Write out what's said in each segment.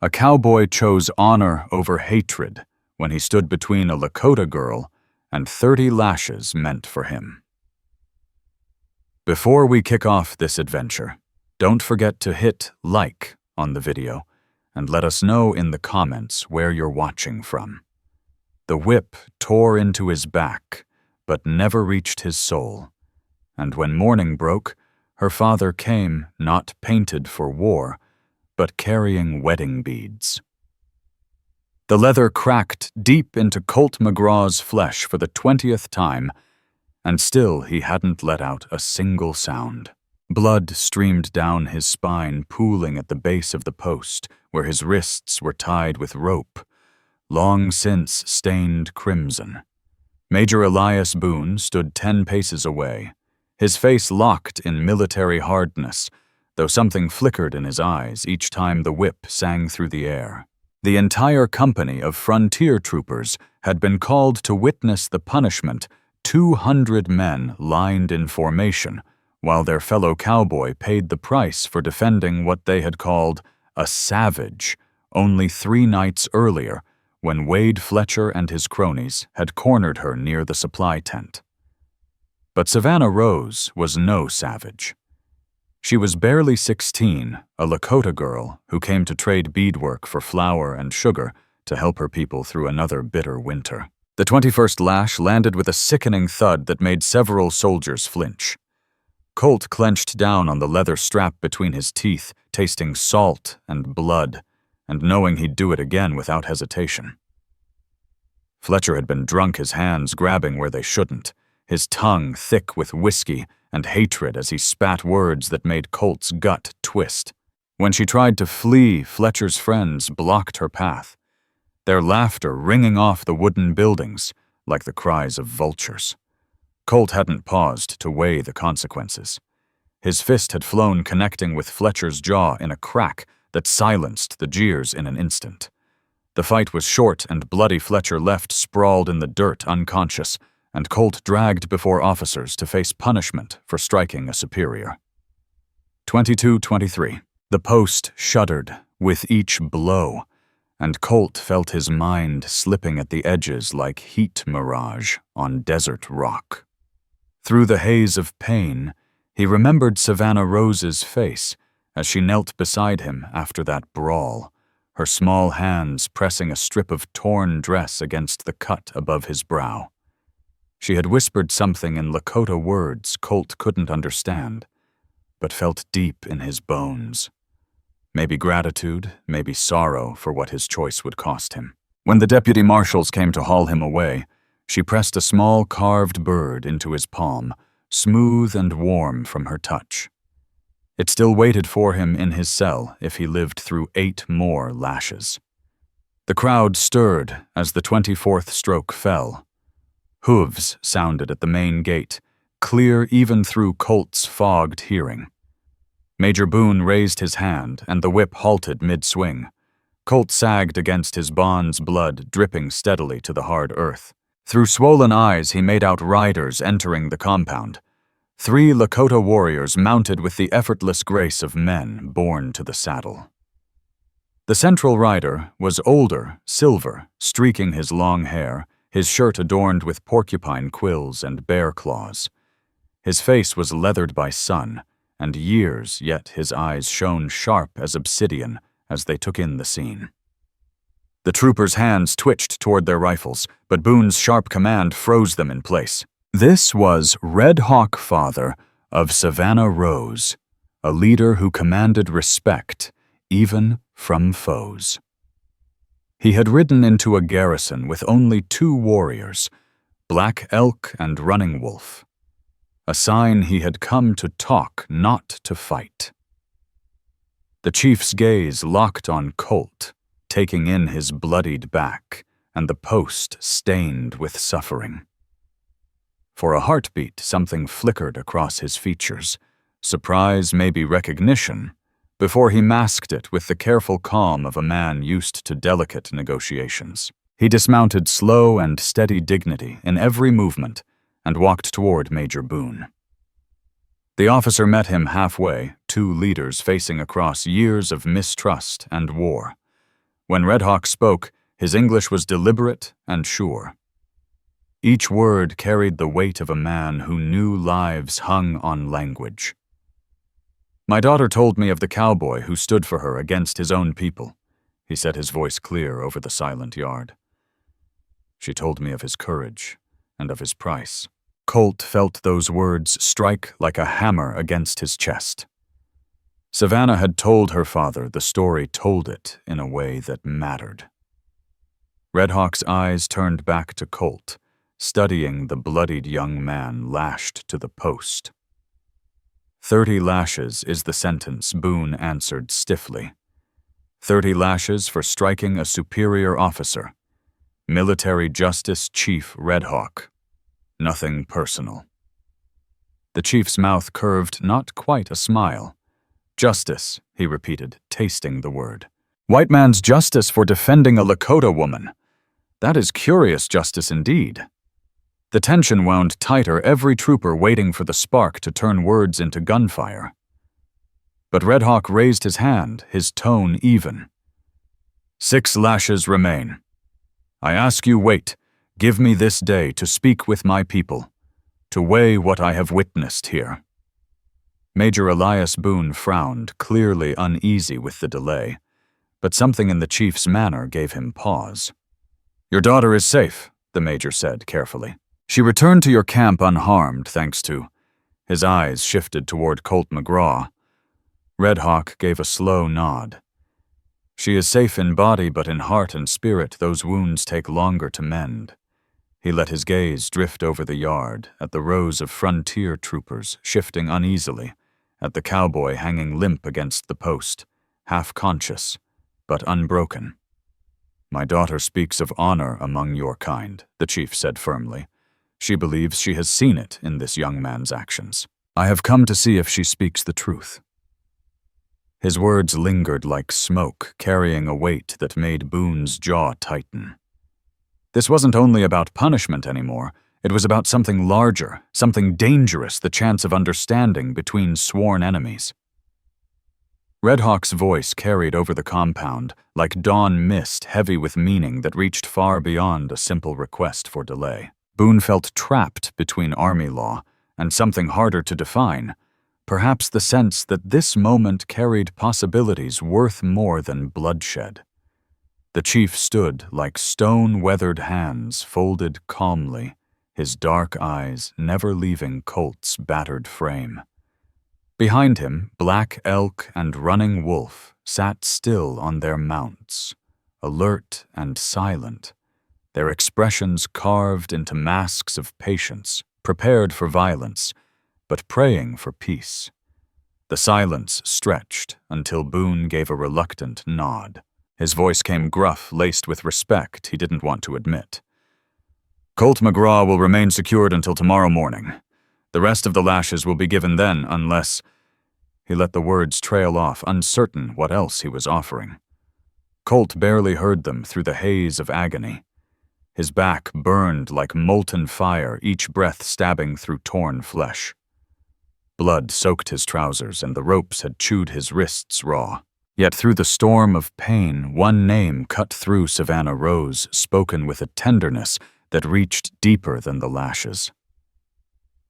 A cowboy chose honor over hatred when he stood between a Lakota girl and 30 lashes meant for him. Before we kick off this adventure, don't forget to hit like on the video and let us know in the comments where you're watching from. The whip tore into his back, but never reached his soul. And when morning broke, her father came not painted for war, but carrying wedding beads. The leather cracked deep into Colt McGraw's flesh for the 20th time, and still he hadn't let out a single sound. Blood streamed down his spine, pooling at the base of the post, where his wrists were tied with rope, long since stained crimson. Major Elias Boone stood 10 paces away, his face locked in military hardness, though something flickered in his eyes each time the whip sang through the air. The entire company of frontier troopers had been called to witness the punishment 200 men lined in formation, while their fellow cowboy paid the price for defending what they had called a savage only 3 nights earlier, when Wade Fletcher and his cronies had cornered her near the supply tent. But Savannah Rose was no savage. She was barely 16, a Lakota girl who came to trade beadwork for flour and sugar to help her people through another bitter winter. The 21st lash landed with a sickening thud that made several soldiers flinch. Colt clenched down on the leather strap between his teeth, tasting salt and blood, and knowing he'd do it again without hesitation. Fletcher had been drunk, his hands grabbing where they shouldn't, his tongue thick with whiskey and hatred as he spat words that made Colt's gut twist. When she tried to flee, Fletcher's friends blocked her path, their laughter ringing off the wooden buildings like the cries of vultures. Colt hadn't paused to weigh the consequences. His fist had flown, connecting with Fletcher's jaw in a crack that silenced the jeers in an instant. The fight was short, and bloody Fletcher left sprawled in the dirt unconscious, and Colt dragged before officers to face punishment for striking a superior. 22-23. The post shuddered with each blow, and Colt felt his mind slipping at the edges like heat mirage on desert rock. Through the haze of pain, he remembered Savannah Rose's face as she knelt beside him after that brawl, her small hands pressing a strip of torn dress against the cut above his brow. She had whispered something in Lakota words Colt couldn't understand, but felt deep in his bones. Maybe gratitude, maybe sorrow for what his choice would cost him. When the deputy marshals came to haul him away, she pressed a small carved bird into his palm, smooth and warm from her touch. It still waited for him in his cell if he lived through 8 more lashes. The crowd stirred as the 24th stroke fell. Hooves sounded at the main gate, clear even through Colt's fogged hearing. Major Boone raised his hand, and the whip halted mid-swing. Colt sagged against his bonds, blood dripping steadily to the hard earth. Through swollen eyes, he made out riders entering the compound. 3 Lakota warriors mounted with the effortless grace of men born to the saddle. The central rider was older, silver, streaking his long hair, his shirt adorned with porcupine quills and bear claws. His face was leathered by sun and years, yet his eyes shone sharp as obsidian as they took in the scene. The troopers' hands twitched toward their rifles, but Boone's sharp command froze them in place. This was Red Hawk Father of Savannah Rose, a leader who commanded respect, even from foes. He had ridden into a garrison with only 2 warriors, Black Elk and Running Wolf, a sign he had come to talk, not to fight. The chief's gaze locked on Colt, taking in his bloodied back and the post stained with suffering. For a heartbeat, something flickered across his features, surprise, maybe recognition, before he masked it with the careful calm of a man used to delicate negotiations. He dismounted slow and steady dignity in every movement and walked toward Major Boone. The officer met him halfway, 2 leaders facing across years of mistrust and war. When Red Hawk spoke, his English was deliberate and sure. Each word carried the weight of a man who knew lives hung on language. "My daughter told me of the cowboy who stood for her against his own people," he said, his voice clear over the silent yard. "She told me of his courage and of his price." Colt felt those words strike like a hammer against his chest. Savannah had told her father the story, told it in a way that mattered. Red Hawk's eyes turned back to Colt, studying the bloodied young man lashed to the post. 30 lashes is the sentence, Boone answered stiffly. 30 lashes for striking a superior officer. Military Justice Chief Red Hawk. Nothing personal. The chief's mouth curved not quite a smile. "Justice," he repeated, tasting the word. "White man's justice for defending a Lakota woman. That is curious justice indeed." The tension wound tighter, every trooper waiting for the spark to turn words into gunfire. But Red Hawk raised his hand, his tone even. 6 lashes remain. I ask you wait, give me this day to speak with my people, to weigh what I have witnessed here. Major Elias Boone frowned, clearly uneasy with the delay, but something in the chief's manner gave him pause. Your daughter is safe, the major said carefully. She returned to your camp unharmed, thanks to... His eyes shifted toward Colt McGraw. Red Hawk gave a slow nod. She is safe in body, but in heart and spirit those wounds take longer to mend. He let his gaze drift over the yard, at the rows of frontier troopers shifting uneasily, at the cowboy hanging limp against the post, half conscious, but unbroken. My daughter speaks of honor among your kind, the chief said firmly. She believes she has seen it in this young man's actions. I have come to see if she speaks the truth. His words lingered like smoke, carrying a weight that made Boone's jaw tighten. This wasn't only about punishment anymore. It was about something larger, something dangerous, the chance of understanding between sworn enemies. Red Hawk's voice carried over the compound, like dawn mist heavy with meaning that reached far beyond a simple request for delay. Boone felt trapped between army law and something harder to define, perhaps the sense that this moment carried possibilities worth more than bloodshed. The chief stood like stone-weathered hands folded calmly, his dark eyes never leaving Colt's battered frame. Behind him, Black Elk and Running Wolf sat still on their mounts, alert and silent, their expressions carved into masks of patience, prepared for violence, but praying for peace. The silence stretched until Boone gave a reluctant nod. His voice came gruff, laced with respect he didn't want to admit. Colt McGraw will remain secured until tomorrow morning. The rest of the lashes will be given then, unless... He let the words trail off, uncertain what else he was offering. Colt barely heard them through the haze of agony. His back burned like molten fire, each breath stabbing through torn flesh. Blood soaked his trousers, and the ropes had chewed his wrists raw. Yet through the storm of pain, one name cut through Savannah Rose, spoken with a tenderness that reached deeper than the lashes.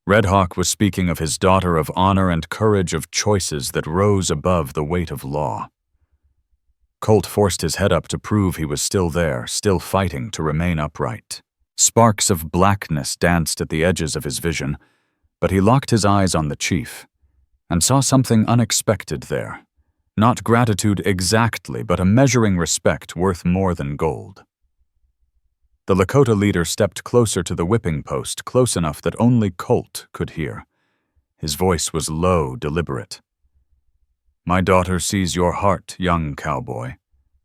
Red Hawk was speaking of his daughter, of honor and courage, of choices that rose above the weight of law. Colt forced his head up to prove he was still there, still fighting to remain upright. Sparks of blackness danced at the edges of his vision, but he locked his eyes on the chief and saw something unexpected there. Not gratitude exactly, but a measuring respect worth more than gold. The Lakota leader stepped closer to the whipping post, close enough that only Colt could hear. His voice was low, deliberate. My daughter sees your heart, young cowboy.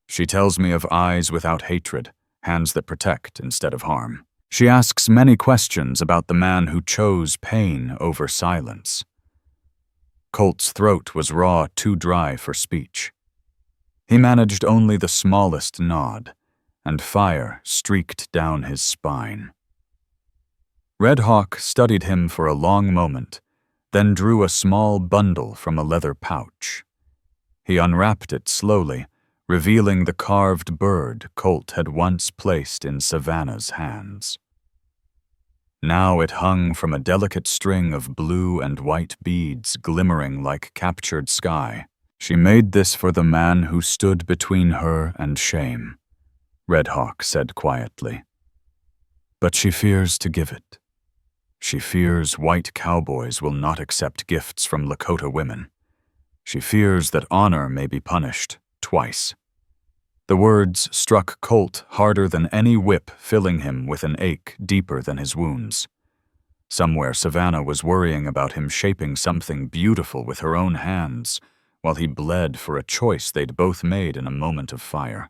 She tells me of eyes without hatred, hands that protect instead of harm. She asks many questions about the man who chose pain over silence. Colt's throat was raw, too dry for speech. He managed only the smallest nod, and fire streaked down his spine. Red Hawk studied him for a long moment, then drew a small bundle from a leather pouch. He unwrapped it slowly, revealing the carved bird Colt had once placed in Savannah's hands. Now it hung from a delicate string of blue and white beads glimmering like captured sky. She made this for the man who stood between her and shame, Red Hawk said quietly. But she fears to give it. She fears white cowboys will not accept gifts from Lakota women. She fears that honor may be punished twice. The words struck Colt harder than any whip, filling him with an ache deeper than his wounds. Somewhere Savannah was worrying about him shaping something beautiful with her own hands, while he bled for a choice they'd both made in a moment of fire.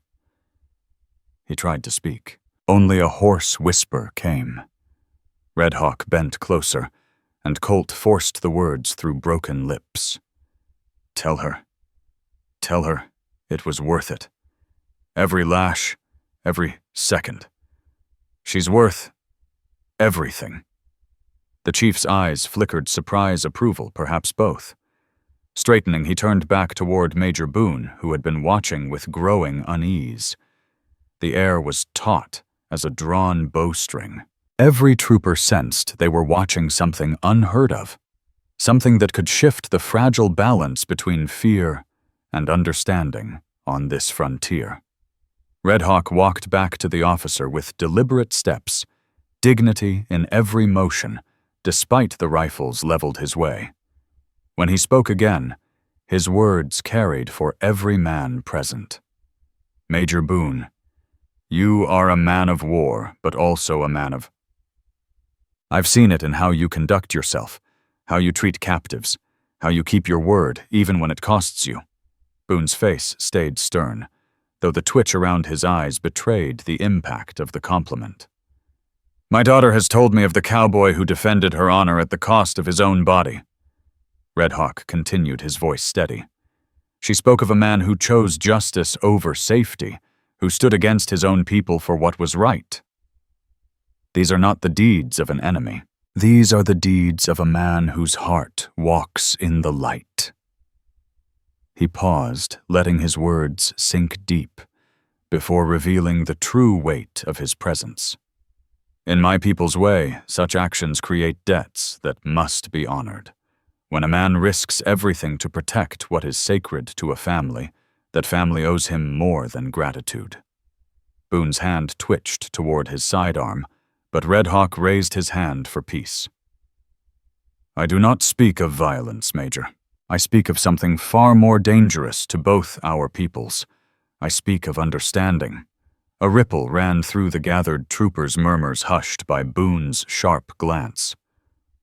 He tried to speak. Only a hoarse whisper came. Red Hawk bent closer, and Colt forced the words through broken lips. Tell her it was worth it. Every lash, every second. She's worth everything. The chief's eyes flickered surprise, approval, perhaps both. Straightening, he turned back toward Major Boone, who had been watching with growing unease. The air was taut as a drawn bowstring. Every trooper sensed they were watching something unheard of, something that could shift the fragile balance between fear and understanding on this frontier. Red Hawk walked back to the officer with deliberate steps, dignity in every motion, despite the rifles leveled his way. When he spoke again, his words carried for every man present. Major Boone, you are a man of war, but also a man of... I've seen it in how you conduct yourself, how you treat captives, how you keep your word even when it costs you. Boone's face stayed stern, though the twitch around his eyes betrayed the impact of the compliment. My daughter has told me of the cowboy who defended her honor at the cost of his own body. Red Hawk continued, his voice steady. She spoke of a man who chose justice over safety, who stood against his own people for what was right. These are not the deeds of an enemy. These are the deeds of a man whose heart walks in the light. He paused, letting his words sink deep, before revealing the true weight of his presence. In my people's way, such actions create debts that must be honored. When a man risks everything to protect what is sacred to a family, that family owes him more than gratitude. Boone's hand twitched toward his sidearm, but Red Hawk raised his hand for peace. I do not speak of violence, Major. I speak of something far more dangerous to both our peoples. I speak of understanding. A ripple ran through the gathered troopers' murmurs, hushed by Boone's sharp glance.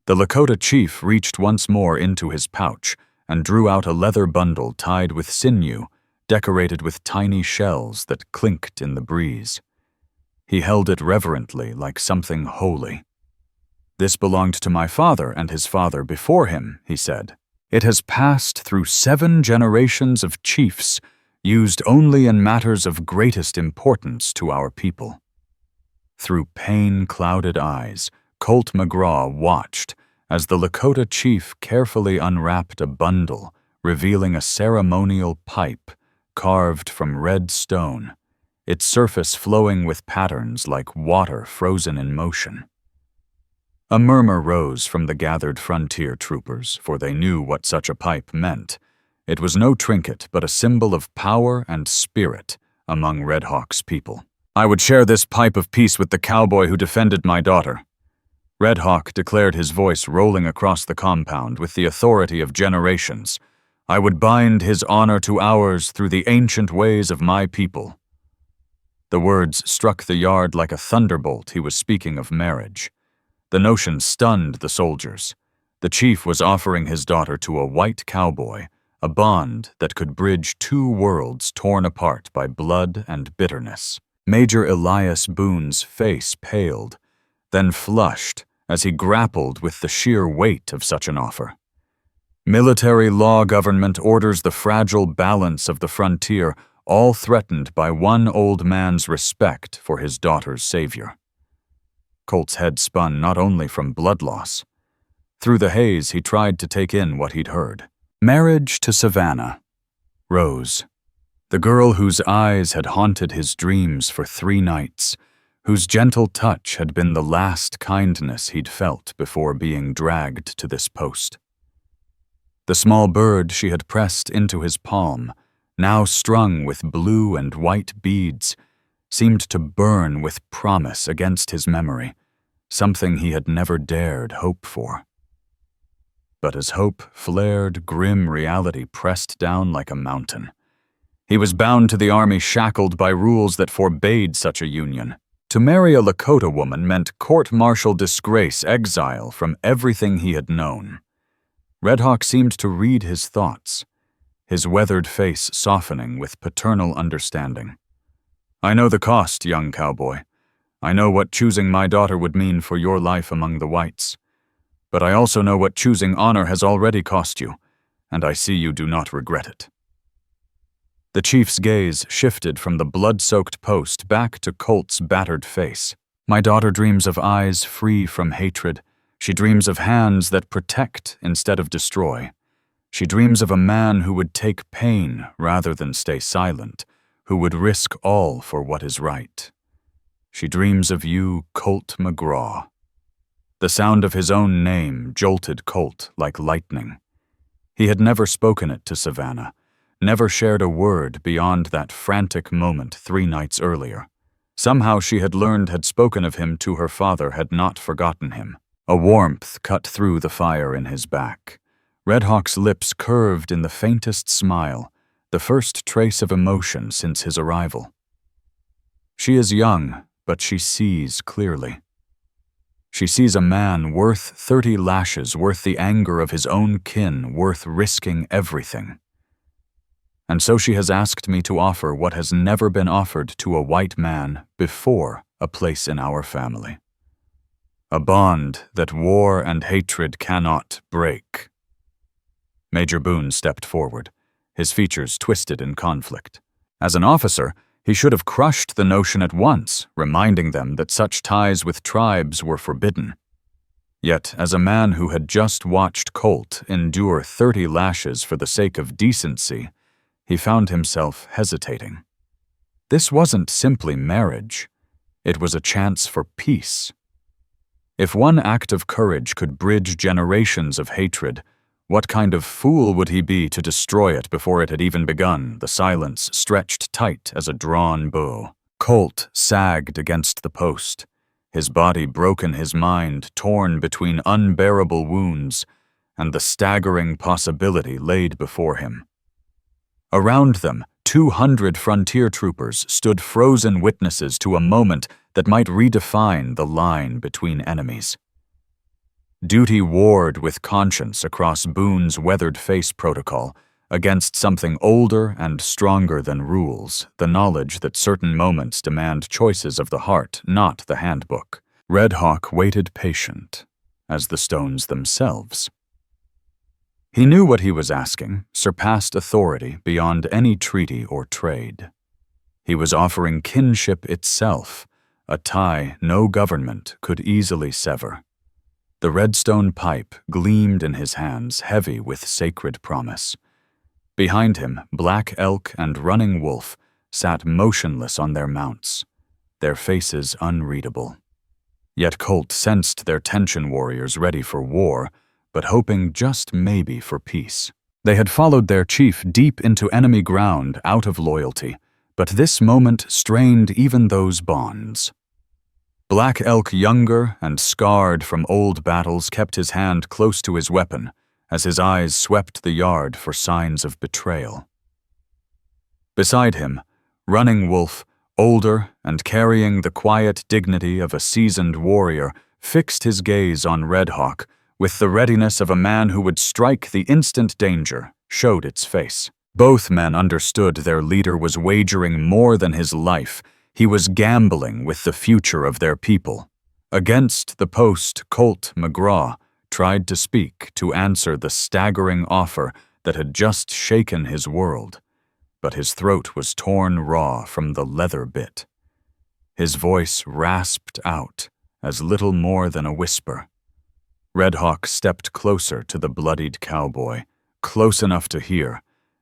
The Lakota chief reached once more into his pouch and drew out a leather bundle tied with sinew, decorated with tiny shells that clinked in the breeze. He held it reverently, like something holy. This belonged to my father and his father before him, he said. It has passed through 7 generations of chiefs, used only in matters of greatest importance to our people. Through pain-clouded eyes, Colt McGraw watched as the Lakota chief carefully unwrapped a bundle, revealing a ceremonial pipe carved from red stone, its surface flowing with patterns like water frozen in motion. A murmur rose from the gathered frontier troopers, for they knew what such a pipe meant. It was no trinket, but a symbol of power and spirit among Red Hawk's people. I would share this pipe of peace with the cowboy who defended my daughter. Red Hawk declared, his voice rolling across the compound with the authority of generations. I would bind his honor to ours through the ancient ways of my people. The words struck the yard like a thunderbolt. He was speaking of marriage. The notion stunned the soldiers. The chief was offering his daughter to a white cowboy, a bond that could bridge 2 worlds torn apart by blood and bitterness. Major Elias Boone's face paled, then flushed as he grappled with the sheer weight of such an offer. Military law government orders the fragile balance of the frontier, all threatened by one old man's respect for his daughter's savior. Colt's head spun, not only from blood loss. Through the haze, he tried to take in what he'd heard. Marriage to Savannah. Rose. The girl whose eyes had haunted his dreams for 3 nights, whose gentle touch had been the last kindness he'd felt before being dragged to this post. The small bird she had pressed into his palm, now strung with blue and white beads, seemed to burn with promise against his memory, something he had never dared hope for. But as hope flared, grim reality pressed down like a mountain. He was bound to the army, shackled by rules that forbade such a union. To marry a Lakota woman meant court-martial disgrace, exile from everything he had known. Redhawk seemed to read his thoughts, his weathered face softening with paternal understanding. "I know the cost, young cowboy. I know what choosing my daughter would mean for your life among the whites. But I also know what choosing honor has already cost you, and I see you do not regret it." The chief's gaze shifted from the blood-soaked post back to Colt's battered face. "My daughter dreams of eyes free from hatred. She dreams of hands that protect instead of destroy. She dreams of a man who would take pain rather than stay silent, who would risk all for what is right. She dreams of you, Colt McGraw." The sound of his own name jolted Colt like lightning. He had never spoken it to Savannah, never shared a word beyond that frantic moment 3 nights earlier. Somehow she had spoken of him to her father, had not forgotten him. A warmth cut through the fire in his back. Redhawk's lips curved in the faintest smile, the first trace of emotion since his arrival. She is young, but she sees clearly. She sees a man worth 30 lashes, worth the anger of his own kin, worth risking everything. And so she has asked me to offer what has never been offered to a white man before, a place in our family. A bond that war and hatred cannot break. Major Boone stepped forward, his features twisted in conflict. As an officer, he should have crushed the notion at once, reminding them that such ties with tribes were forbidden. Yet, as a man who had just watched Colt endure 30 lashes for the sake of decency, he found himself hesitating. This wasn't simply marriage. It was a chance for peace. If one act of courage could bridge generations of hatred, what kind of fool would he be to destroy it before it had even begun, the silence stretched tight as a drawn bow? Colt sagged against the post, his body broken, his mind torn between unbearable wounds and the staggering possibility laid before him. Around them, 200 frontier troopers stood frozen witnesses to a moment that might redefine the line between enemies. Duty warred with conscience across Boone's weathered face protocol against something older and stronger than rules, the knowledge that certain moments demand choices of the heart, not the handbook. Redhawk waited patient, as the stones themselves. He knew what he was asking surpassed authority beyond any treaty or trade. He was offering kinship itself, a tie no government could easily sever. The redstone pipe gleamed in his hands, heavy with sacred promise. Behind him, Black Elk and Running Wolf sat motionless on their mounts, their faces unreadable. Yet Colt sensed their tension warriors ready for war, but hoping just maybe for peace. They had followed their chief deep into enemy ground out of loyalty, but this moment strained even those bonds. Black Elk, younger and scarred from old battles, kept his hand close to his weapon as his eyes swept the yard for signs of betrayal. Beside him, Running Wolf, older and carrying the quiet dignity of a seasoned warrior, fixed his gaze on Redhawk with the readiness of a man who would strike the instant danger showed its face. Both men understood their leader was wagering more than his life. He was gambling with the future of their people. Against the post, Colt McGraw tried to speak, to answer the staggering offer that had just shaken his world, but his throat was torn raw from the leather bit. His voice rasped out as little more than a whisper. Redhawk stepped closer to the bloodied cowboy, close enough to hear,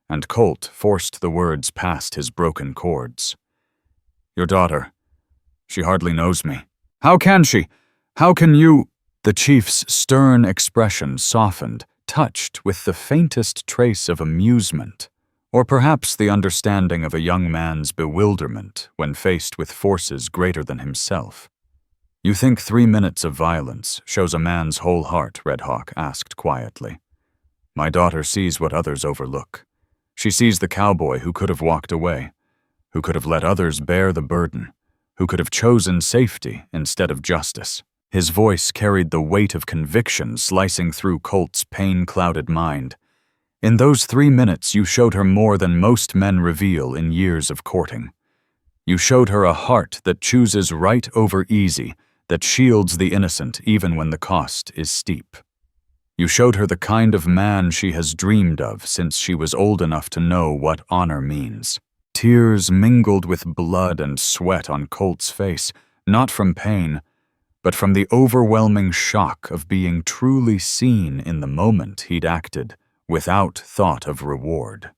and Colt forced the words past his broken chords. "Your daughter. She hardly knows me." "How can she? How can you—" The chief's stern expression softened, touched with the faintest trace of amusement, or perhaps the understanding of a young man's bewilderment when faced with forces greater than himself. "You think 3 minutes of violence shows a man's whole heart?" Red Hawk asked quietly. "My daughter sees what others overlook. She sees the cowboy who could have walked away, who could have let others bear the burden, who could have chosen safety instead of justice." His voice carried the weight of conviction slicing through Colt's pain-clouded mind. "In those 3 minutes you showed her more than most men reveal in years of courting. You showed her a heart that chooses right over easy, that shields the innocent even when the cost is steep. You showed her the kind of man she has dreamed of since she was old enough to know what honor means." Tears mingled with blood and sweat on Colt's face, not from pain, but from the overwhelming shock of being truly seen in the moment he'd acted, without thought of reward.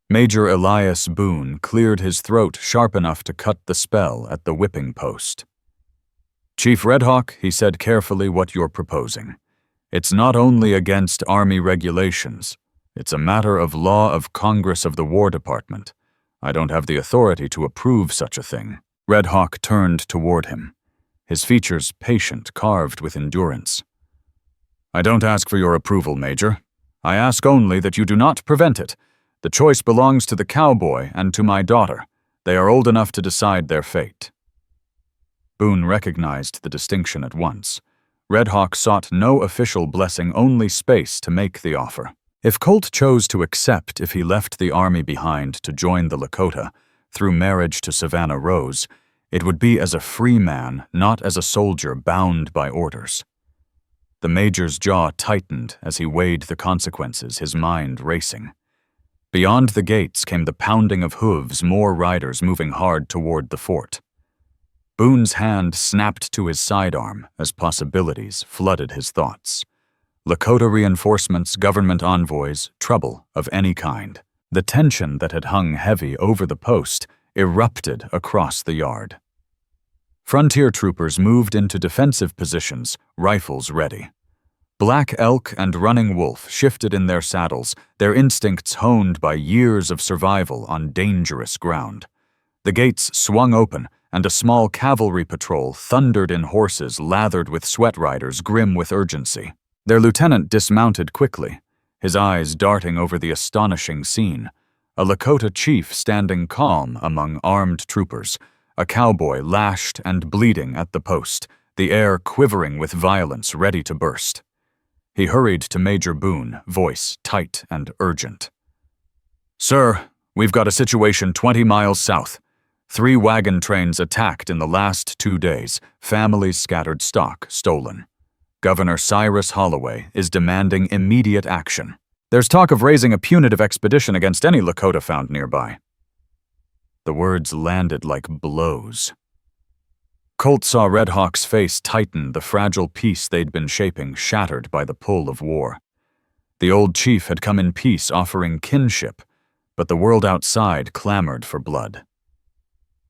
Major Elias Boone cleared his throat sharp enough to cut the spell at the whipping post. "Chief Red Hawk," he said carefully, "what you're proposing. It's not only against Army regulations. It's a matter of law of Congress of the War Department. I don't have the authority to approve such a thing." Red Hawk turned toward him, his features patient, carved with endurance. "I don't ask for your approval, Major. I ask only that you do not prevent it. The choice belongs to the cowboy and to my daughter. They are old enough to decide their fate." Boone recognized the distinction at once. Red Hawk sought no official blessing, only space to make the offer. If Colt chose to accept if he left the army behind to join the Lakota, through marriage to Savannah Rose, it would be as a free man, not as a soldier bound by orders. The Major's jaw tightened as he weighed the consequences, his mind racing. Beyond the gates came the pounding of hooves, more riders moving hard toward the fort. Boone's hand snapped to his sidearm as possibilities flooded his thoughts. Lakota reinforcements, government envoys, trouble of any kind. The tension that had hung heavy over the post erupted across the yard. Frontier troopers moved into defensive positions, rifles ready. Black Elk and Running Wolf shifted in their saddles, their instincts honed by years of survival on dangerous ground. The gates swung open, and a small cavalry patrol thundered in horses lathered with sweat riders, grim with urgency. Their lieutenant dismounted quickly, his eyes darting over the astonishing scene. A Lakota chief standing calm among armed troopers, a cowboy lashed and bleeding at the post, the air quivering with violence ready to burst. He hurried to Major Boone, voice tight and urgent. "Sir, we've got a situation 20 miles south. 3 wagon trains attacked in the last 2 days, families scattered, stock stolen. Governor Cyrus Holloway is demanding immediate action. There's talk of raising a punitive expedition against any Lakota found nearby." The words landed like blows. Colt saw Red Hawk's face tighten, the fragile peace they'd been shaping shattered by the pull of war. The old chief had come in peace, offering kinship, but the world outside clamored for blood.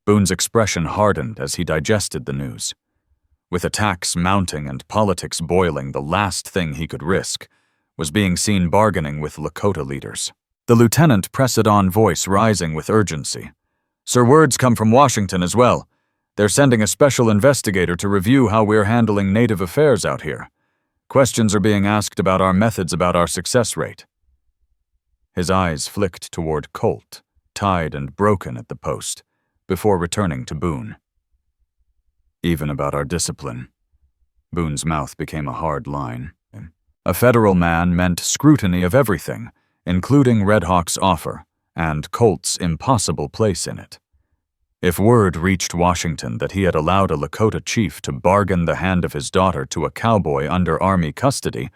Boone's expression hardened as he digested the news. With attacks mounting and politics boiling, the last thing he could risk was being seen bargaining with Lakota leaders. The lieutenant pressed on, voice rising with urgency. "Sir, words come from Washington as well. They're sending a special investigator to review how we're handling Native affairs out here. Questions are being asked about our methods, about our success rate." His eyes flicked toward Colt, tied and broken at the post, before returning to Boone. "Even about our discipline." Boone's mouth became a hard line. A federal man meant scrutiny of everything, including Red Hawk's offer, and Colt's impossible place in it. If word reached Washington that he had allowed a Lakota chief to bargain the hand of his daughter to a cowboy under Army custody,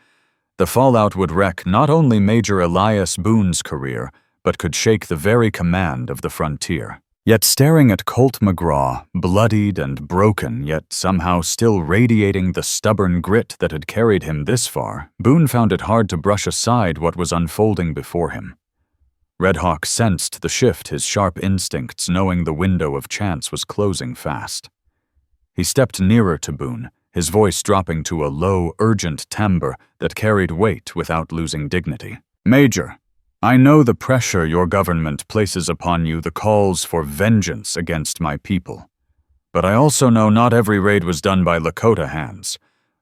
the fallout would wreck not only Major Elias Boone's career, but could shake the very command of the frontier. Yet staring at Colt McGraw, bloodied and broken, yet somehow still radiating the stubborn grit that had carried him this far, Boone found it hard to brush aside what was unfolding before him. Red Hawk sensed the shift, his sharp instincts knowing the window of chance was closing fast. He stepped nearer to Boone, his voice dropping to a low, urgent timbre that carried weight without losing dignity. "Major, I know the pressure your government places upon you, the calls for vengeance against my people. But I also know not every raid was done by Lakota hands.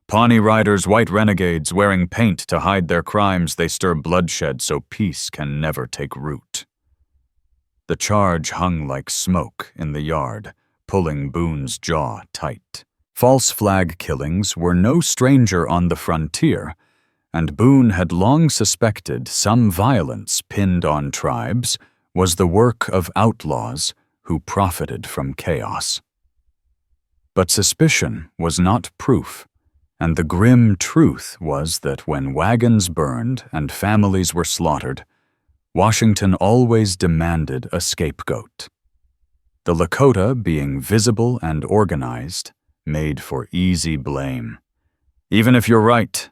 Pawnee riders, white renegades, wearing paint to hide their crimes, they stir bloodshed so peace can never take root." The charge hung like smoke in the yard, pulling Boone's jaw tight. False flag killings were no stranger on the frontier, and Boone had long suspected some violence pinned on tribes was the work of outlaws who profited from chaos. But suspicion was not proof, and the grim truth was that when wagons burned and families were slaughtered, Washington always demanded a scapegoat. The Lakota, being visible and organized, made for easy blame. "Even if you're right,"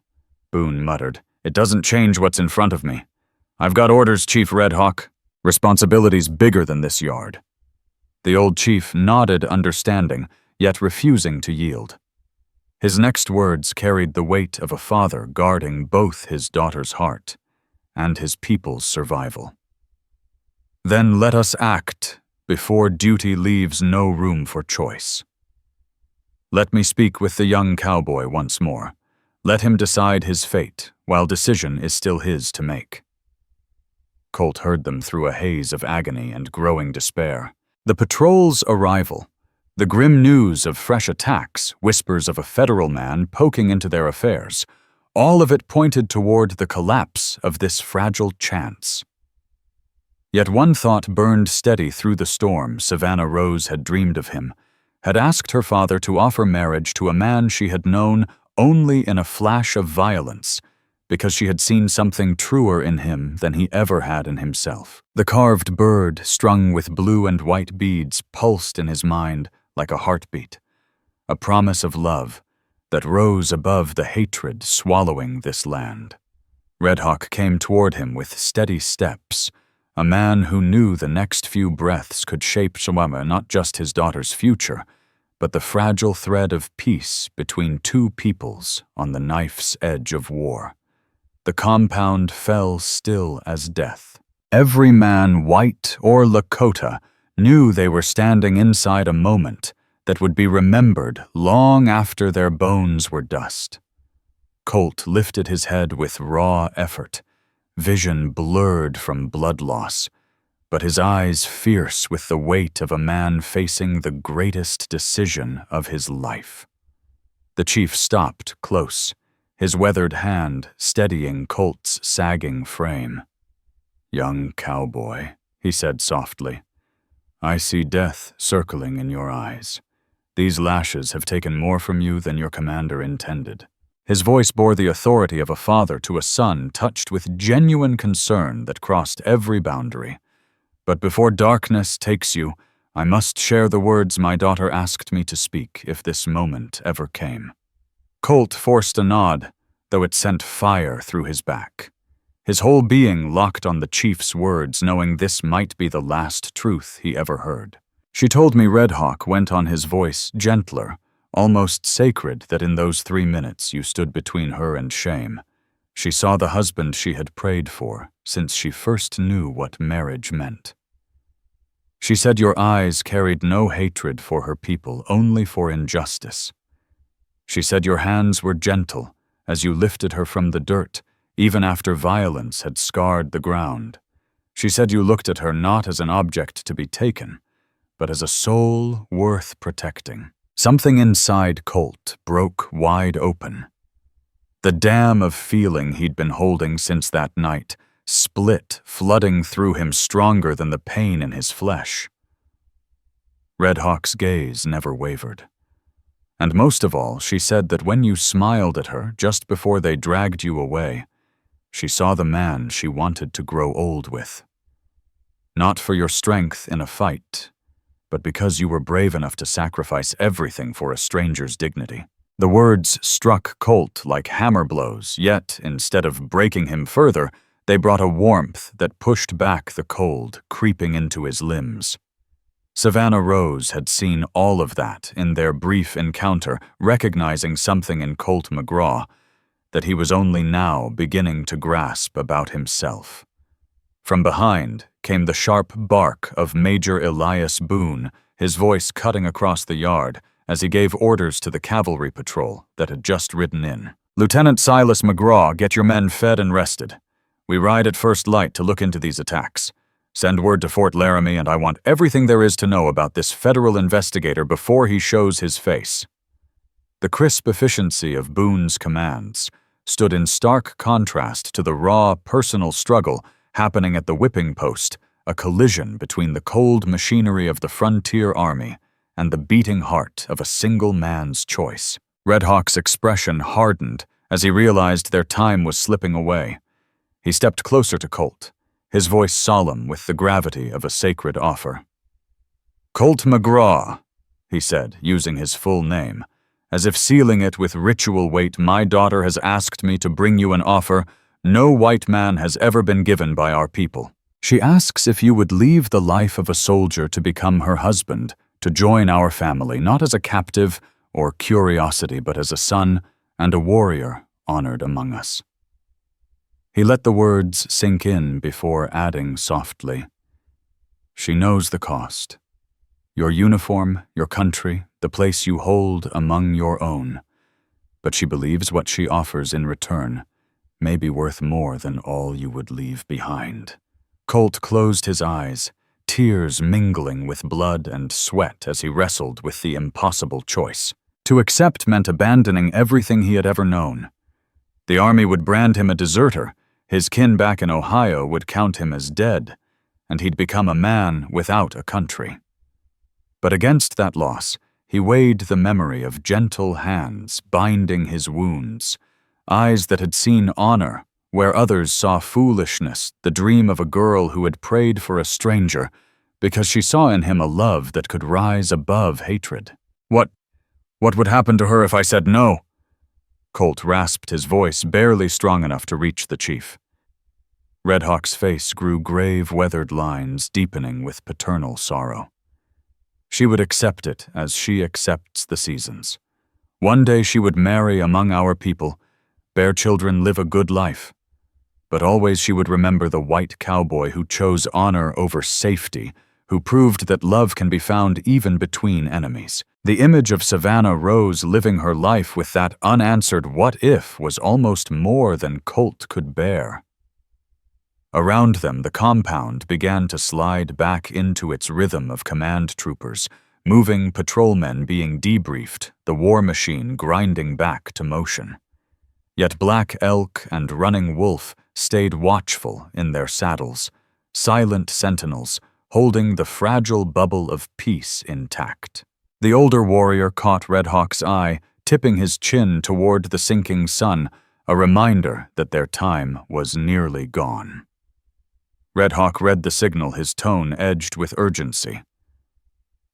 Boone muttered, "it doesn't change what's in front of me. I've got orders, Chief Red Hawk. Responsibility's bigger than this yard." The old chief nodded understanding, yet refusing to yield. His next words carried the weight of a father guarding both his daughter's heart and his people's survival. "Then let us act before duty leaves no room for choice. Let me speak with the young cowboy once more. Let him decide his fate, while decision is still his to make." Colt heard them through a haze of agony and growing despair. The patrol's arrival, the grim news of fresh attacks, whispers of a federal man poking into their affairs, all of it pointed toward the collapse of this fragile chance. Yet one thought burned steady through the storm. Savannah Rose had dreamed of him, had asked her father to offer marriage to a man she had known only in a flash of violence, because she had seen something truer in him than he ever had in himself. The carved bird, strung with blue and white beads, pulsed in his mind like a heartbeat, a promise of love that rose above the hatred swallowing this land. Red Hawk came toward him with steady steps, a man who knew the next few breaths could shape Shawama not just his daughter's future, but the fragile thread of peace between two peoples on the knife's edge of war. The compound fell still as death. Every man, white or Lakota, knew they were standing inside a moment that would be remembered long after their bones were dust. Colt lifted his head with raw effort, vision blurred from blood loss, but his eyes fierce with the weight of a man facing the greatest decision of his life. The chief stopped close, his weathered hand steadying Colt's sagging frame. "Young cowboy," he said softly, "I see death circling in your eyes. These lashes have taken more from you than your commander intended." His voice bore the authority of a father to a son, touched with genuine concern that crossed every boundary. "But before darkness takes you, I must share the words my daughter asked me to speak if this moment ever came." Colt forced a nod, though it sent fire through his back. His whole being locked on the chief's words, knowing this might be the last truth he ever heard. "She told me," Red Hawk went on, his voice gentler, almost sacred, "that in those 3 minutes you stood between her and shame. She saw the husband she had prayed for since she first knew what marriage meant. She said your eyes carried no hatred for her people, only for injustice. She said your hands were gentle as you lifted her from the dirt, even after violence had scarred the ground. She said you looked at her not as an object to be taken, but as a soul worth protecting." Something inside Colt broke wide open. The dam of feeling he'd been holding since that night split, flooding through him stronger than the pain in his flesh. Red Hawk's gaze never wavered. And most of all, she said that when you smiled at her just before they dragged you away, she saw the man she wanted to grow old with. Not for your strength in a fight, but because you were brave enough to sacrifice everything for a stranger's dignity. The words struck Colt like hammer blows, yet, instead of breaking him further, They brought a warmth that pushed back the cold creeping into his limbs. Savannah Rose had seen all of that in their brief encounter, recognizing something in Colt McGraw that he was only now beginning to grasp about himself. From behind came the sharp bark of Major Elias Boone, his voice cutting across the yard as he gave orders to the cavalry patrol that had just ridden in. "Lieutenant Silas McGraw, get your men fed and rested. We ride at first light to look into these attacks. Send word to Fort Laramie, and I want everything there is to know about this federal investigator before he shows his face." The crisp efficiency of Boone's commands stood in stark contrast to the raw, personal struggle happening at the whipping post, a collision between the cold machinery of the frontier army and the beating heart of a single man's choice. Red Hawk's expression hardened as he realized their time was slipping away. He stepped closer to Colt, his voice solemn with the gravity of a sacred offer. "Colt McGraw," he said, using his full name, as if sealing it with ritual weight, "my daughter has asked me to bring you an offer no white man has ever been given by our people. She asks if you would leave the life of a soldier to become her husband, to join our family, not as a captive or curiosity, but as a son and a warrior honored among us." He let the words sink in before adding softly, "She knows the cost. Your uniform, your country, the place you hold among your own. But she believes what she offers in return may be worth more than all you would leave behind." Colt closed his eyes, tears mingling with blood and sweat as he wrestled with the impossible choice. To accept meant abandoning everything he had ever known. The army would brand him a deserter, his kin back in Ohio would count him as dead, and he'd become a man without a country. But against that loss, he weighed the memory of gentle hands binding his wounds, eyes that had seen honor where others saw foolishness, the dream of a girl who had prayed for a stranger because she saw in him a love that could rise above hatred. What would happen to her if I said no?" Colt rasped his voice, barely strong enough to reach the chief. Red Hawk's face grew grave, weathered lines, deepening with paternal sorrow. "She would accept it as she accepts the seasons. One day she would marry among our people, bear children, live a good life. But always she would remember the white cowboy who chose honor over safety, who proved that love can be found even between enemies." The image of Savannah Rose living her life with that unanswered what if was almost more than Colt could bear. Around them, the compound began to slide back into its rhythm of command troopers, moving patrolmen being debriefed, the war machine grinding back to motion. Yet Black Elk and Running Wolf stayed watchful in their saddles, silent sentinels, holding the fragile bubble of peace intact. The older warrior caught Red Hawk's eye, tipping his chin toward the sinking sun, a reminder that their time was nearly gone. Red Hawk read the signal, his tone edged with urgency.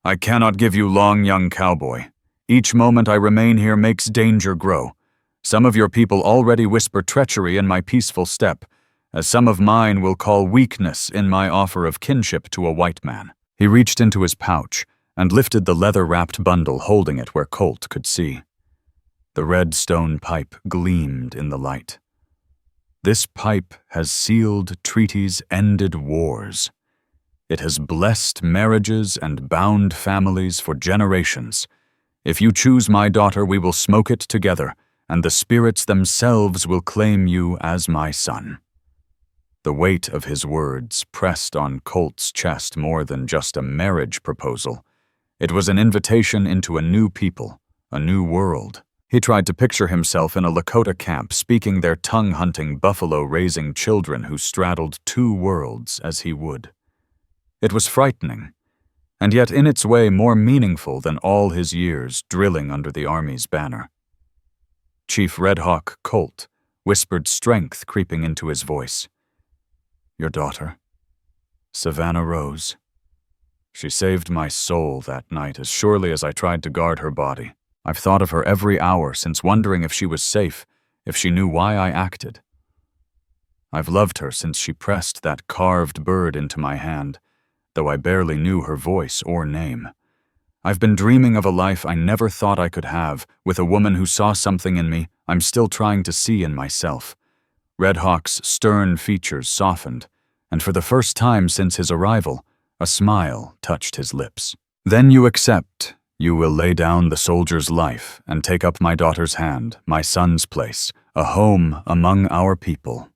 "I cannot give you long, young cowboy. Each moment I remain here makes danger grow. Some of your people already whisper treachery in my peaceful step, as some of mine will call weakness in my offer of kinship to a white man." He reached into his pouch and lifted the leather-wrapped bundle, holding it where Colt could see. The red stone pipe gleamed in the light. "This pipe has sealed treaties, ended wars. It has blessed marriages and bound families for generations. If you choose my daughter, we will smoke it together, and the spirits themselves will claim you as my son." The weight of his words pressed on Colt's chest more than just a marriage proposal. It was an invitation into a new people, a new world. He tried to picture himself in a Lakota camp, speaking their tongue-hunting, buffalo-raising children who straddled two worlds as he would. It was frightening, and yet in its way more meaningful than all his years drilling under the Army's banner. Chief Red Hawk Colt whispered, strength creeping into his voice. "Your daughter, Savannah Rose. She saved my soul that night as surely as I tried to guard her body. I've thought of her every hour since, wondering if she was safe, if she knew why I acted. I've loved her since she pressed that carved bird into my hand, though I barely knew her voice or name. I've been dreaming of a life I never thought I could have, with a woman who saw something in me I'm still trying to see in myself. Red Hawk's stern features softened, and for the first time since his arrival, a smile touched his lips. Then you accept. You will lay down the soldier's life and take up my daughter's hand, my son's place, a home among our people.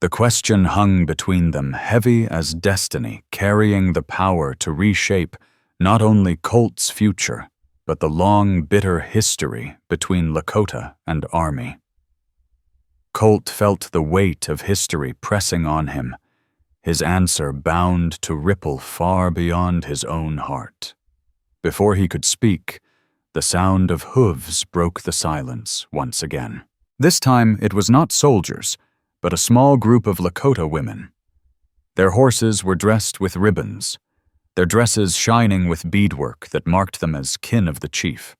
The question hung between them, heavy as destiny, carrying the power to reshape not only Colt's future, but the long, bitter history between Lakota and Army. Colt felt the weight of history pressing on him, his answer bound to ripple far beyond his own heart. Before he could speak, the sound of hooves broke the silence once again. This time it was not soldiers, but a small group of Lakota women. Their horses were dressed with ribbons, their dresses shining with beadwork that marked them as kin of the chief.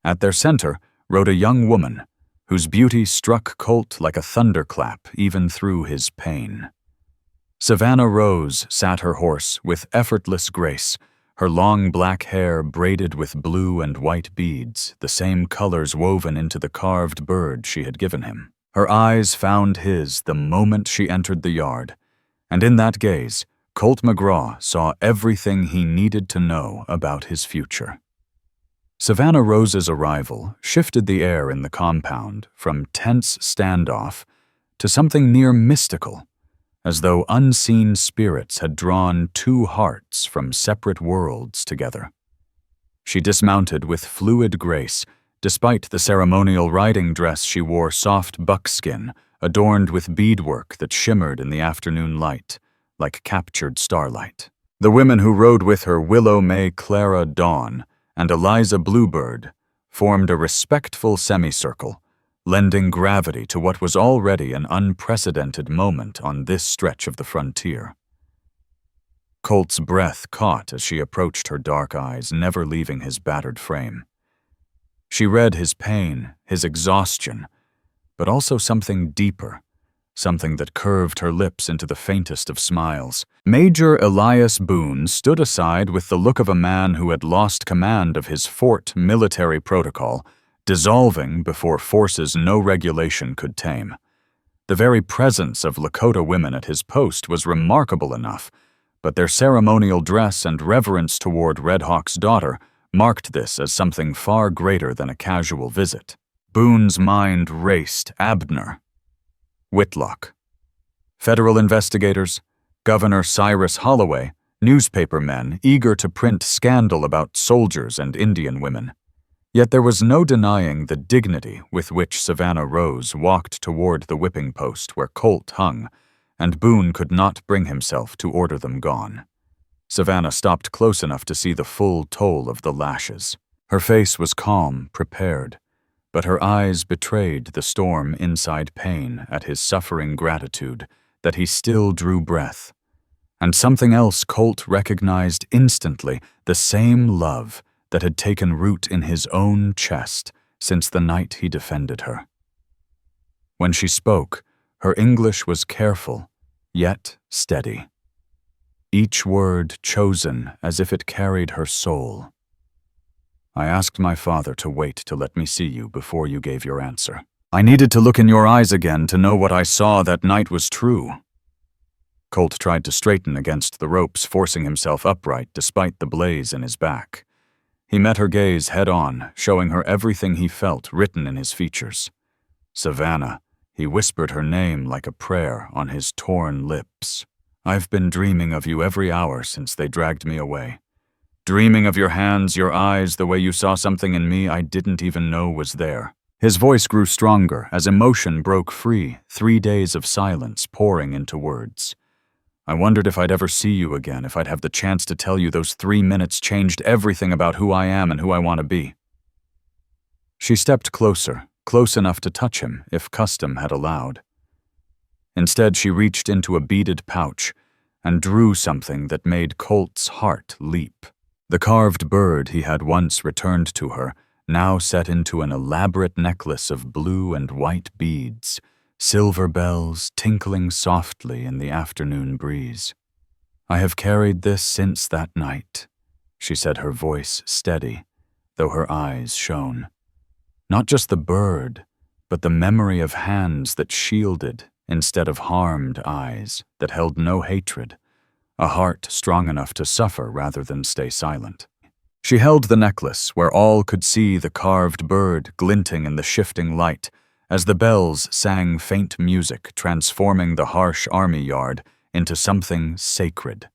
At their center rode a young woman, whose beauty struck Colt like a thunderclap even through his pain. Savannah Rose sat her horse with effortless grace, her long black hair braided with blue and white beads, the same colors woven into the carved bird she had given him. Her eyes found his the moment she entered the yard, and in that gaze, Colt McGraw saw everything he needed to know about his future. Savannah Rose's arrival shifted the air in the compound from tense standoff to something near mystical, as though unseen spirits had drawn two hearts from separate worlds together. She dismounted with fluid grace, despite the ceremonial riding dress she wore soft buckskin, adorned with beadwork that shimmered in the afternoon light, like captured starlight. The women who rode with her, Willow May Clara Dawn and Eliza Bluebird, formed a respectful semicircle, lending gravity to what was already an unprecedented moment on this stretch of the frontier. Colt's breath caught as she approached, her dark eyes never leaving his battered frame. She read his pain, his exhaustion, but also something deeper, something that curved her lips into the faintest of smiles. Major Elias Boone stood aside with the look of a man who had lost command of his fort military protocol, dissolving before forces no regulation could tame. The very presence of Lakota women at his post was remarkable enough, but their ceremonial dress and reverence toward Red Hawk's daughter marked this as something far greater than a casual visit. Boone's mind raced. Abner, Whitlock, federal investigators, Governor Cyrus Holloway, newspaper men eager to print scandal about soldiers and Indian women. Yet there was no denying the dignity with which Savannah Rose walked toward the whipping post where Colt hung, and Boone could not bring himself to order them gone. Savannah stopped close enough to see the full toll of the lashes. Her face was calm, prepared, but her eyes betrayed the storm inside pain at his suffering gratitude that he still drew breath. And something else Colt recognized instantly, the same love that had taken root in his own chest since the night he defended her. When she spoke, her English was careful, yet steady. Each word chosen as if it carried her soul. I asked my father to wait to let me see you before you gave your answer. I needed to look in your eyes again to know what I saw that night was true. Colt tried to straighten against the ropes, forcing himself upright despite the blaze in his back. He met her gaze head-on, showing her everything he felt written in his features. Savannah, he whispered her name like a prayer on his torn lips. I've been dreaming of you every hour since they dragged me away. Dreaming of your hands, your eyes, the way you saw something in me I didn't even know was there. His voice grew stronger as emotion broke free, 3 days of silence pouring into words. I wondered if I'd ever see you again, if I'd have the chance to tell you those 3 minutes changed everything about who I am and who I want to be. She stepped closer, close enough to touch him if custom had allowed. Instead, she reached into a beaded pouch and drew something that made Colt's heart leap. The carved bird he had once returned to her, now set into an elaborate necklace of blue and white beads, silver bells tinkling softly in the afternoon breeze. "I have carried this since that night," she said, her voice steady, though her eyes shone. Not just the bird, but the memory of hands that shielded instead of harmed, eyes that held no hatred, a heart strong enough to suffer rather than stay silent. She held the necklace where all could see the carved bird glinting in the shifting light as the bells sang faint music, transforming the harsh army yard into something sacred.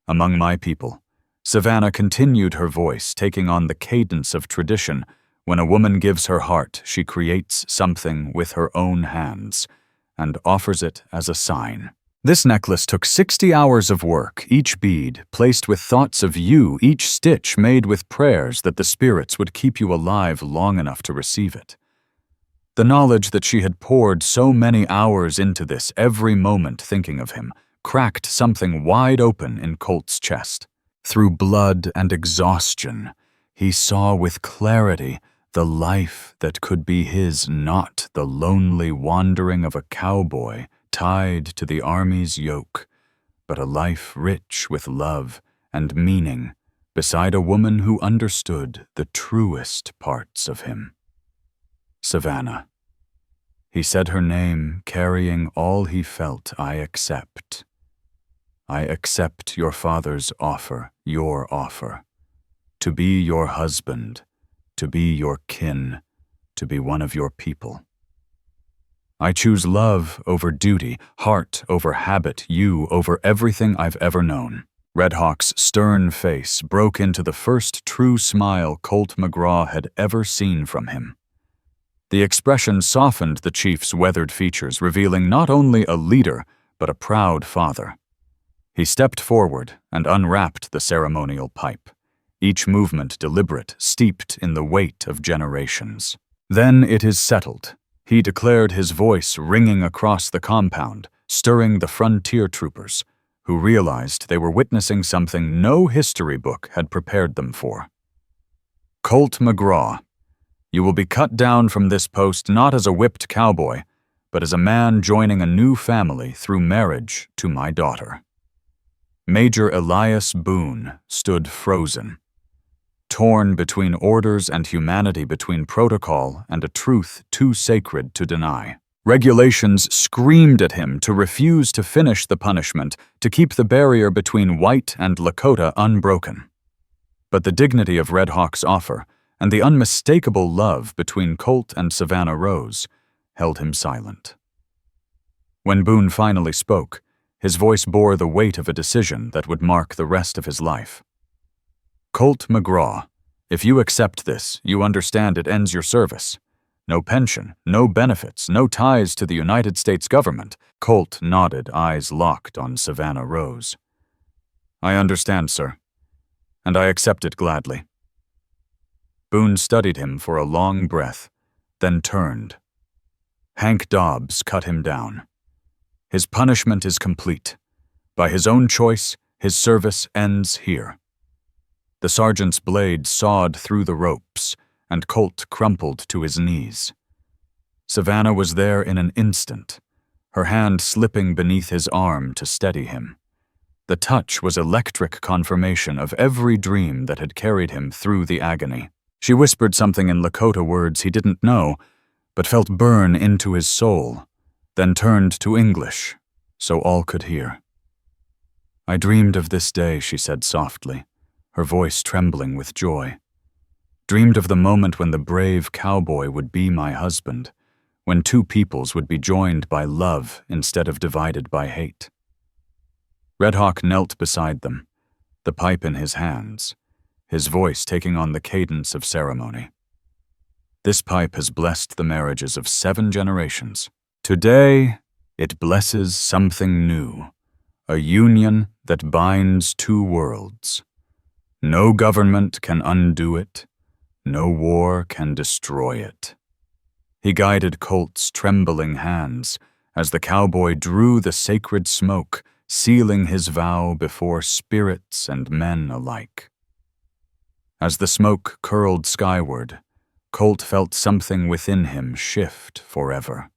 Among my people, Savannah continued her voice, taking on the cadence of tradition. When a woman gives her heart, she creates something with her own hands and offers it as a sign. This necklace took 60 hours of work, each bead placed with thoughts of you, each stitch made with prayers that the spirits would keep you alive long enough to receive it. The knowledge that she had poured so many hours into this, every moment thinking of him, cracked something wide open in Colt's chest. Through blood and exhaustion, he saw with clarity the life that could be his, not the lonely wandering of a cowboy tied to the army's yoke, but a life rich with love and meaning beside a woman who understood the truest parts of him. Savannah. He said her name, carrying all he felt. "I accept. I accept your father's offer, your offer, to be your husband, to be your kin, to be one of your people. I choose love over duty, heart over habit, you over everything I've ever known." Red Hawk's stern face broke into the first true smile Colt McGraw had ever seen from him. The expression softened the chief's weathered features, revealing not only a leader, but a proud father. He stepped forward and unwrapped the ceremonial pipe, each movement deliberate, steeped in the weight of generations. "Then it is settled," he declared, his voice ringing across the compound, stirring the frontier troopers, who realized they were witnessing something no history book had prepared them for. "Colt McGraw, you will be cut down from this post not as a whipped cowboy, but as a man joining a new family through marriage to my daughter." Major Elias Boone stood frozen, torn between orders and humanity, between protocol and a truth too sacred to deny. Regulations screamed at him to refuse to finish the punishment, to keep the barrier between white and Lakota unbroken. But the dignity of Red Hawk's offer and the unmistakable love between Colt and Savannah Rose held him silent. When Boone finally spoke, his voice bore the weight of a decision that would mark the rest of his life. "Colt McGraw, if you accept this, you understand it ends your service. No pension, no benefits, no ties to the United States government." Colt nodded, eyes locked on Savannah Rose. "I understand, sir, and I accept it gladly." Boone studied him for a long breath, then turned. Hank Dobbs cut him down. "His punishment is complete. By his own choice, his service ends here." The sergeant's blade sawed through the ropes, and Colt crumpled to his knees. Savannah was there in an instant, her hand slipping beneath his arm to steady him. The touch was electric confirmation of every dream that had carried him through the agony. She whispered something in Lakota words he didn't know, but felt burn into his soul, then turned to English, so all could hear. "I dreamed of this day," she said softly, her voice trembling with joy. "Dreamed of the moment when the brave cowboy would be my husband, when two peoples would be joined by love instead of divided by hate." Red Hawk knelt beside them, the pipe in his hands, his voice taking on the cadence of ceremony. "This pipe has blessed the marriages of 7 generations. Today, it blesses something new, a union that binds 2 worlds. No government can undo it, no war can destroy it." He guided Colt's trembling hands as the cowboy drew the sacred smoke, sealing his vow before spirits and men alike. As the smoke curled skyward, Colt felt something within him shift forever.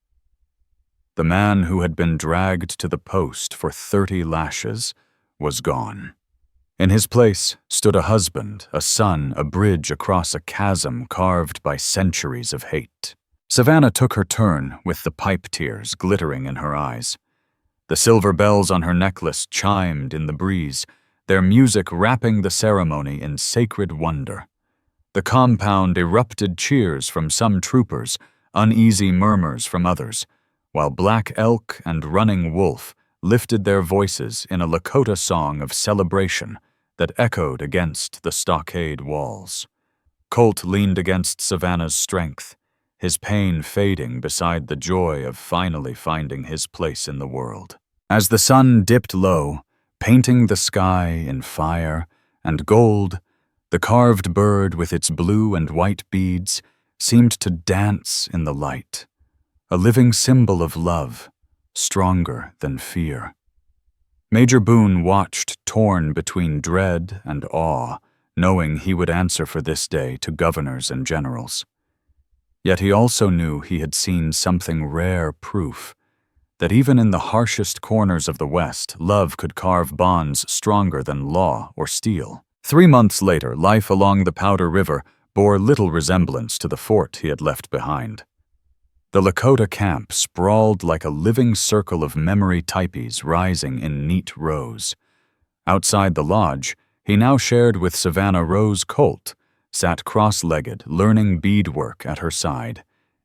The man who had been dragged to the post for 30 lashes was gone. In his place stood a husband, a son, a bridge across a chasm carved by centuries of hate. Savannah took her turn with the pipe tears glittering in her eyes. The silver bells on her necklace chimed in the breeze, their music wrapping the ceremony in sacred wonder. The compound erupted cheers from some troopers, uneasy murmurs from others, while black elk and running wolf lifted their voices in a Lakota song of celebration that echoed against the stockade walls. Colt leaned against Savannah's strength, his pain fading beside the joy of finally finding his place in the world. As the sun dipped low, painting the sky in fire and gold, the carved bird with its blue and white beads seemed to dance in the light, a living symbol of love, stronger than fear. Major Boone watched, torn between dread and awe, knowing he would answer for this day to governors and generals. Yet he also knew he had seen something rare proof, that even in the harshest corners of the West, love could carve bonds stronger than law or steel. 3 months later, life along the Powder River bore little resemblance to the fort he had left behind. The Lakota camp sprawled like a living circle of memory types rising in neat rows. Outside the lodge, he now shared with Savannah Rose Colt, sat cross-legged, learning beadwork at her side,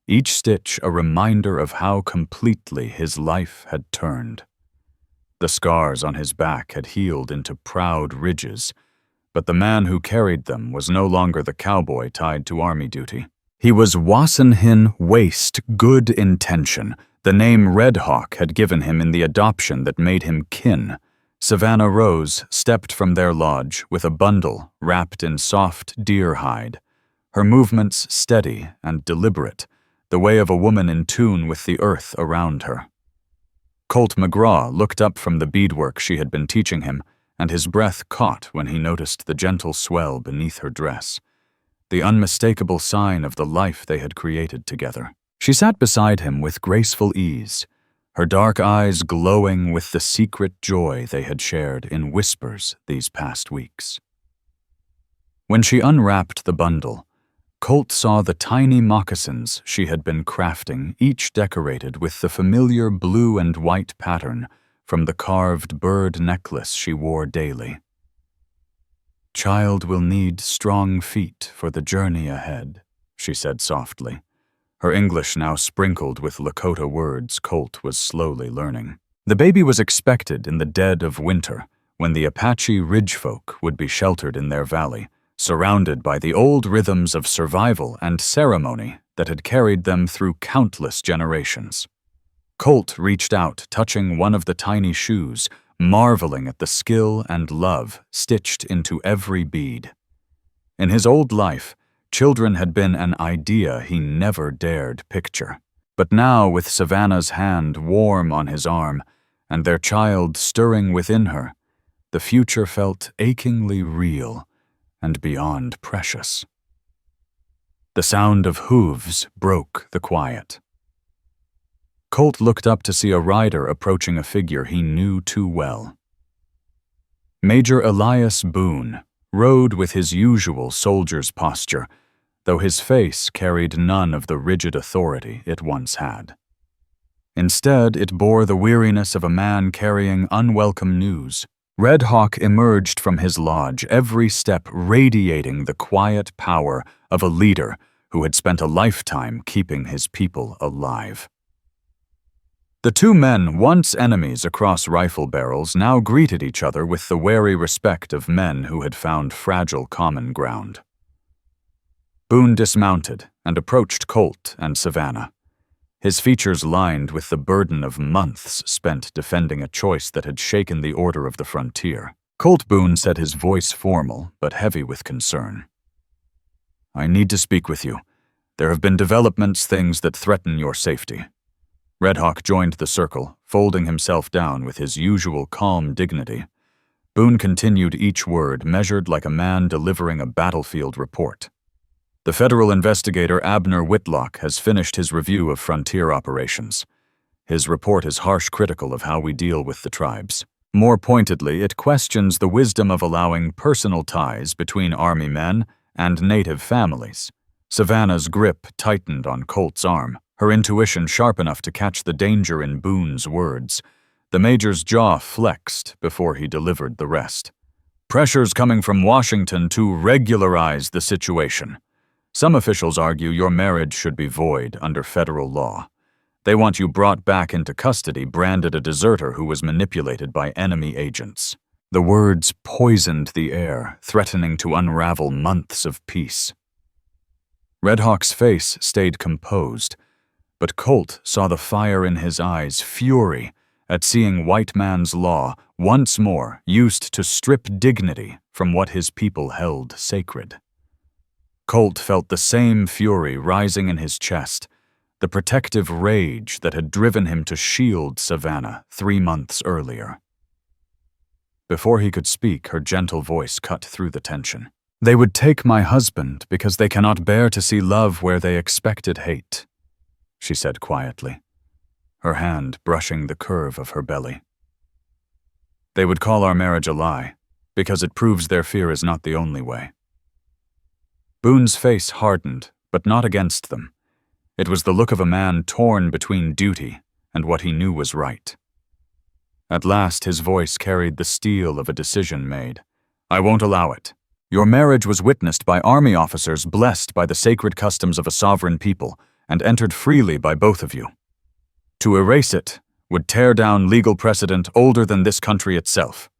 each stitch a reminder of how completely his life had turned. The scars on his back had healed into proud ridges, but the man who carried them was no longer the cowboy tied to army duty. He was Wasenhin Waste Good Intention, the name Red Hawk had given him in the adoption that made him kin. Savannah Rose stepped from their lodge with a bundle wrapped in soft deer hide, her movements steady and deliberate, the way of a woman in tune with the earth around her. Colt McGraw looked up from the beadwork she had been teaching him, and his breath caught when he noticed the gentle swell beneath her dress, the unmistakable sign of the life they had created together. She sat beside him with graceful ease, her dark eyes glowing with the secret joy they had shared in whispers these past weeks. When she unwrapped the bundle, Colt saw the tiny moccasins she had been crafting, each decorated with the familiar blue and white pattern from the carved bird necklace she wore daily. "Child will need strong feet for the journey ahead," she said softly, her English now sprinkled with Lakota words Colt was slowly learning. The baby was expected in the dead of winter, when the Apache ridgefolk would be sheltered in their valley, surrounded by the old rhythms of survival and ceremony that had carried them through countless generations. Colt reached out, touching one of the tiny shoes, marveling at the skill and love stitched into every bead. In his old life, children had been an idea he never dared picture. But now, with Savannah's hand warm on his arm and their child stirring within her, the future felt achingly real and beyond precious. The sound of hooves broke the quiet. Colt looked up to see a rider approaching a figure he knew too well. Major Elias Boone rode with his usual soldier's posture, though his face carried none of the rigid authority it once had. Instead, it bore the weariness of a man carrying unwelcome news. Red Hawk emerged from his lodge, every step radiating the quiet power of a leader who had spent a lifetime keeping his people alive. The two men, once enemies across rifle barrels, now greeted each other with the wary respect of men who had found fragile common ground. Boone dismounted and approached Colt and Savannah, his features lined with the burden of months spent defending a choice that had shaken the order of the frontier. Colt Boone said, his voice formal but heavy with concern. "I need to speak with you. There have been developments, things that threaten your safety." Red Hawk joined the circle, folding himself down with his usual calm dignity. Boone continued each word, measured like a man delivering a battlefield report. "The federal investigator Abner Whitlock has finished his review of frontier operations. His report is harsh critical of how we deal with the tribes. More pointedly, it questions the wisdom of allowing personal ties between Army men and Native families. Savannah's grip tightened on Colt's arm, her intuition sharp enough to catch the danger in Boone's words. The Major's jaw flexed before he delivered the rest. Pressure's coming from Washington to regularize the situation. Some officials argue your marriage should be void under federal law. They want you brought back into custody, branded a deserter who was manipulated by enemy agents. The words poisoned the air, threatening to unravel months of peace. Red Hawk's face stayed composed, but Colt saw the fire in his eyes, fury at seeing white man's law once more used to strip dignity from what his people held sacred. Colt felt the same fury rising in his chest, the protective rage that had driven him to shield Savannah 3 months earlier. Before he could speak, her gentle voice cut through the tension. "They would take my husband because they cannot bear to see love where they expected hate," she said quietly, her hand brushing the curve of her belly. "They would call our marriage a lie, because it proves their fear is not the only way." Boone's face hardened, but not against them. It was the look of a man torn between duty and what he knew was right. At last his voice carried the steel of a decision made. "I won't allow it. Your marriage was witnessed by Army officers blessed by the sacred customs of a sovereign people and entered freely by both of you. To erase it would tear down legal precedent older than this country itself."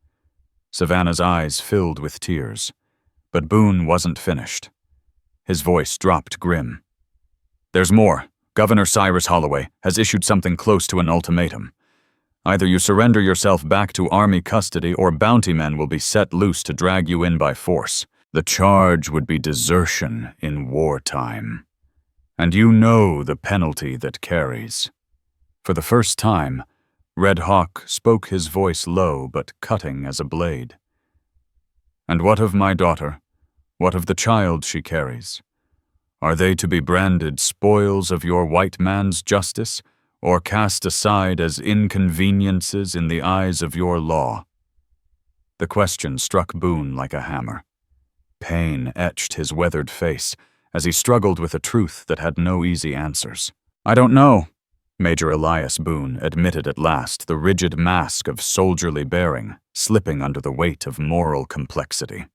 Savannah's eyes filled with tears, but Boone wasn't finished. His voice dropped grim. "There's more. Governor Cyrus Holloway has issued something close to an ultimatum. Either you surrender yourself back to Army custody or bounty men will be set loose to drag you in by force. The charge would be desertion in wartime. And you know the penalty that carries." For the first time, Red Hawk spoke, his voice low but cutting as a blade. "And what of my daughter? What of the child she carries? Are they to be branded spoils of your white man's justice, or cast aside as inconveniences in the eyes of your law?" The question struck Boone like a hammer. Pain etched his weathered face as he struggled with a truth that had no easy answers. "I don't know," Major Elias Boone admitted at last, the rigid mask of soldierly bearing slipping under the weight of moral complexity.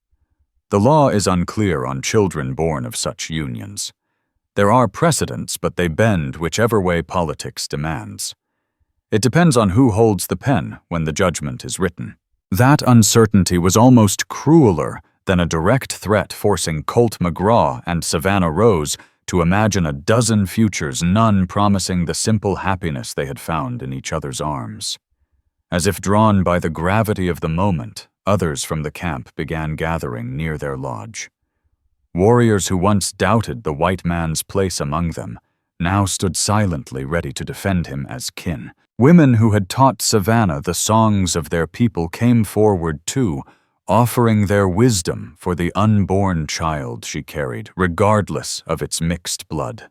"The law is unclear on children born of such unions. There are precedents, but they bend whichever way politics demands. It depends on who holds the pen when the judgment is written." That uncertainty was almost crueler than a direct threat forcing Colt McGraw and Savannah Rose to imagine a dozen futures, none promising the simple happiness they had found in each other's arms. As if drawn by the gravity of the moment, others from the camp began gathering near their lodge. Warriors who once doubted the white man's place among them now stood silently ready to defend him as kin. Women who had taught Savannah the songs of their people came forward too, offering their wisdom for the unborn child she carried, regardless of its mixed blood.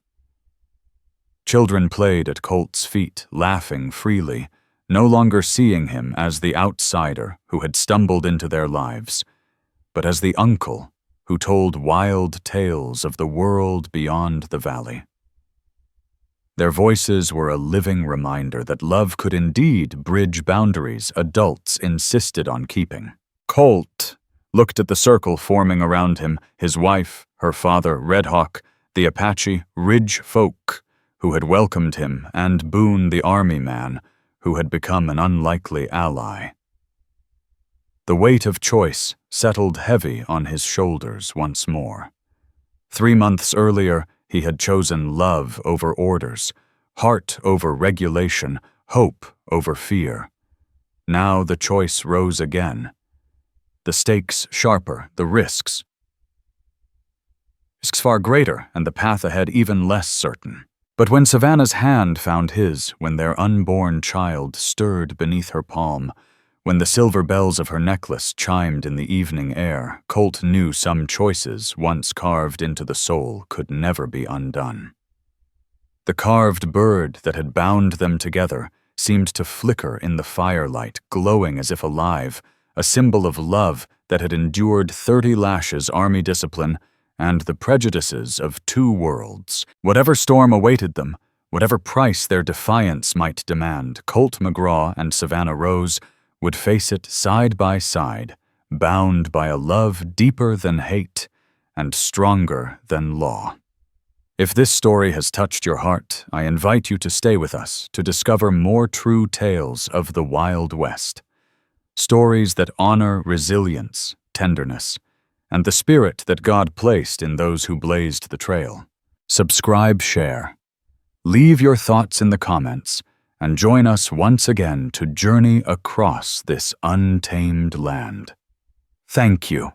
Children played at Colt's feet, laughing freely, no longer seeing him as the outsider who had stumbled into their lives, but as the uncle who told wild tales of the world beyond the valley. Their voices were a living reminder that love could indeed bridge boundaries adults insisted on keeping. Colt looked at the circle forming around him, his wife, her father, Red Hawk, the Apache Ridge folk who had welcomed him, and Boone the army man who had become an unlikely ally. The weight of choice settled heavy on his shoulders once more. 3 months earlier, he had chosen love over orders, heart over regulation, hope over fear. Now the choice rose again. The stakes sharper, the risks far greater, and the path ahead even less certain. But when Savannah's hand found his, when their unborn child stirred beneath her palm, when the silver bells of her necklace chimed in the evening air, Colt knew some choices, once carved into the soul, could never be undone. The carved bird that had bound them together seemed to flicker in the firelight, glowing as if alive, a symbol of love that had endured 30 lashes army discipline and the prejudices of 2 worlds. Whatever storm awaited them, whatever price their defiance might demand, Colt McGraw and Savannah Rose would face it side by side, bound by a love deeper than hate and stronger than law. If this story has touched your heart, I invite you to stay with us to discover more true tales of the Wild West. Stories that honor resilience, tenderness, and the spirit that God placed in those who blazed the trail. Subscribe, share. Leave your thoughts in the comments, and join us once again to journey across this untamed land. Thank you.